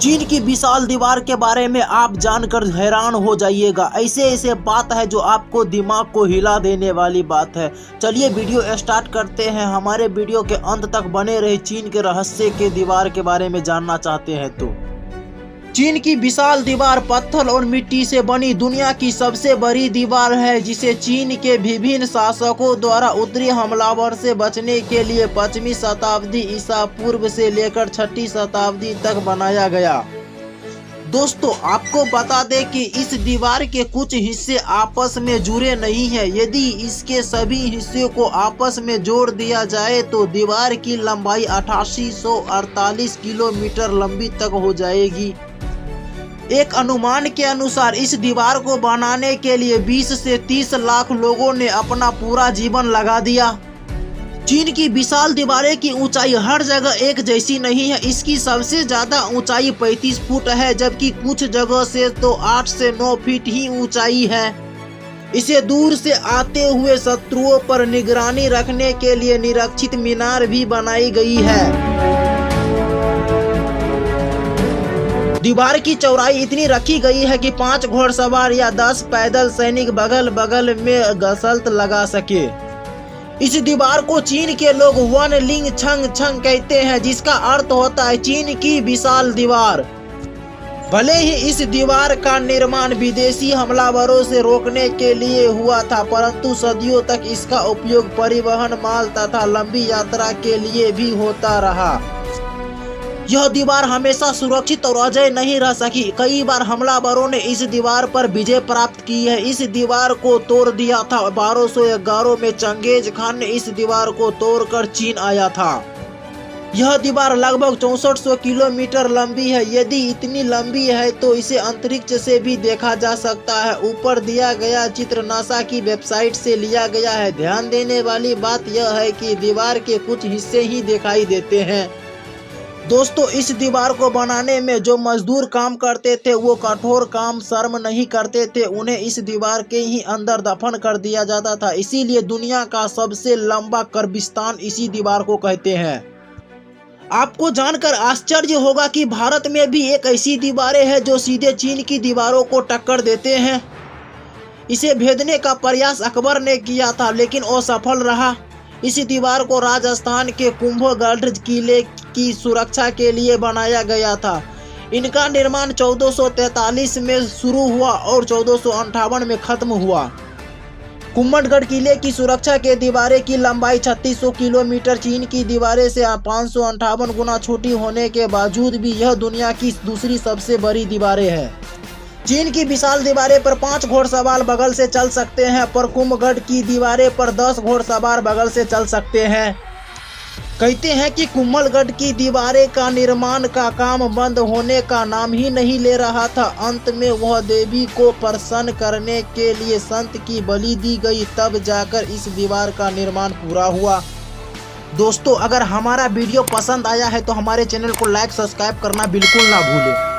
चीन की विशाल दीवार के बारे में आप जानकर हैरान हो जाइएगा। ऐसे ऐसे बात है जो आपको दिमाग को हिला देने वाली बात है। चलिए वीडियो स्टार्ट करते हैं। हमारे वीडियो के अंत तक बने रहे। चीन के रहस्य के दीवार के बारे में जानना चाहते हैं तो चीन की विशाल दीवार पत्थर और मिट्टी से बनी दुनिया की सबसे बड़ी दीवार है, जिसे चीन के विभिन्न शासकों द्वारा उत्तरी हमलावर से बचने के लिए 5वीं शताब्दी ईसा पूर्व से लेकर 6वीं शताब्दी तक बनाया गया। दोस्तों, आपको बता दें कि इस दीवार के कुछ हिस्से आपस में जुड़े नहीं हैं। यदि इसके सभी हिस्सों को आपस में जोड़ दिया जाए तो दीवार की लंबाई 8848 किलोमीटर लंबी तक हो जाएगी। एक अनुमान के अनुसार इस दीवार को बनाने के लिए 20 से 30 लाख लोगों ने अपना पूरा जीवन लगा दिया। चीन की विशाल दीवारें की ऊंचाई हर जगह एक जैसी नहीं है। इसकी सबसे ज्यादा ऊंचाई 35 फुट है, जबकि कुछ जगह से तो 8 से 9 फीट ही ऊंचाई है। इसे दूर से आते हुए शत्रुओं पर निगरानी रखने के लिए निरीक्षित मीनार भी बनाई गई है। दीवार की चौड़ाई इतनी रखी गई है कि 5 घोड़सवार या 10 पैदल सैनिक बगल बगल में गसल्त लगा सके। इस दीवार को चीन के लोग वन लिंग छंग छंग कहते हैं, जिसका अर्थ होता है चीन की विशाल दीवार। भले ही इस दीवार का निर्माण विदेशी हमलावरों से रोकने के लिए हुआ था, परंतु सदियों तक इसका उपयोग परिवहन, माल तथा लंबी यात्रा के लिए भी होता रहा। यह दीवार हमेशा सुरक्षित और अजय नहीं रह सकी। कई बार हमलावरों ने इस दीवार पर विजय प्राप्त की है। इस दीवार को तोड़ दिया था 1211 में चंगेज खान ने इस दीवार को तोड़कर चीन आया था। यह दीवार लगभग 6400 किलोमीटर लंबी है। यदि इतनी लंबी है तो इसे अंतरिक्ष से भी देखा जा सकता है। ऊपर दिया गया चित्र नासा की वेबसाइट से लिया गया है। ध्यान देने वाली बात यह है कि दीवार के कुछ हिस्से ही दिखाई देते हैं। दोस्तों, इस दीवार को बनाने में जो मजदूर काम करते थे वो कठोर काम शर्म नहीं करते थे। उन्हें इस दीवार के ही अंदर दफन कर दिया जाता था। इसीलिए दुनिया का सबसे लंबा कब्रिस्तान इसी दीवार को कहते हैं। आपको जानकर आश्चर्य होगा कि भारत में भी एक ऐसी दीवारें हैं जो सीधे चीन की दीवारों को टक्कर देते हैं। इसे भेदने का प्रयास अकबर ने किया था, लेकिन वो सफल रहा। इस दीवार को राजस्थान के कुंभलगढ़ किले की सुरक्षा के लिए बनाया गया था। इनका निर्माण 1443 में शुरू हुआ और 1458 में खत्म हुआ। कुंभलगढ़ किले की सुरक्षा के दीवारें की लंबाई 3600 किलोमीटर। चीन की दीवारें से 558 गुना छोटी होने के बावजूद भी यह दुनिया की दूसरी सबसे बड़ी दीवारें हैं। चीन की विशाल दीवारें पर 5 घोड़सवार बगल से चल सकते हैं, पर कुंभलगढ़ की दीवारें पर 10 घोड़सवार बगल से चल सकते हैं। कहते हैं कि कुंभलगढ़ की दीवारें का निर्माण का काम बंद होने का नाम ही नहीं ले रहा था। अंत में वह देवी को प्रसन्न करने के लिए संत की बलि दी गई, तब जाकर इस दीवार का निर्माण पूरा हुआ। दोस्तों, अगर हमारा वीडियो पसंद आया है तो हमारे चैनल को लाइक सब्सक्राइब करना बिल्कुल ना भूलें।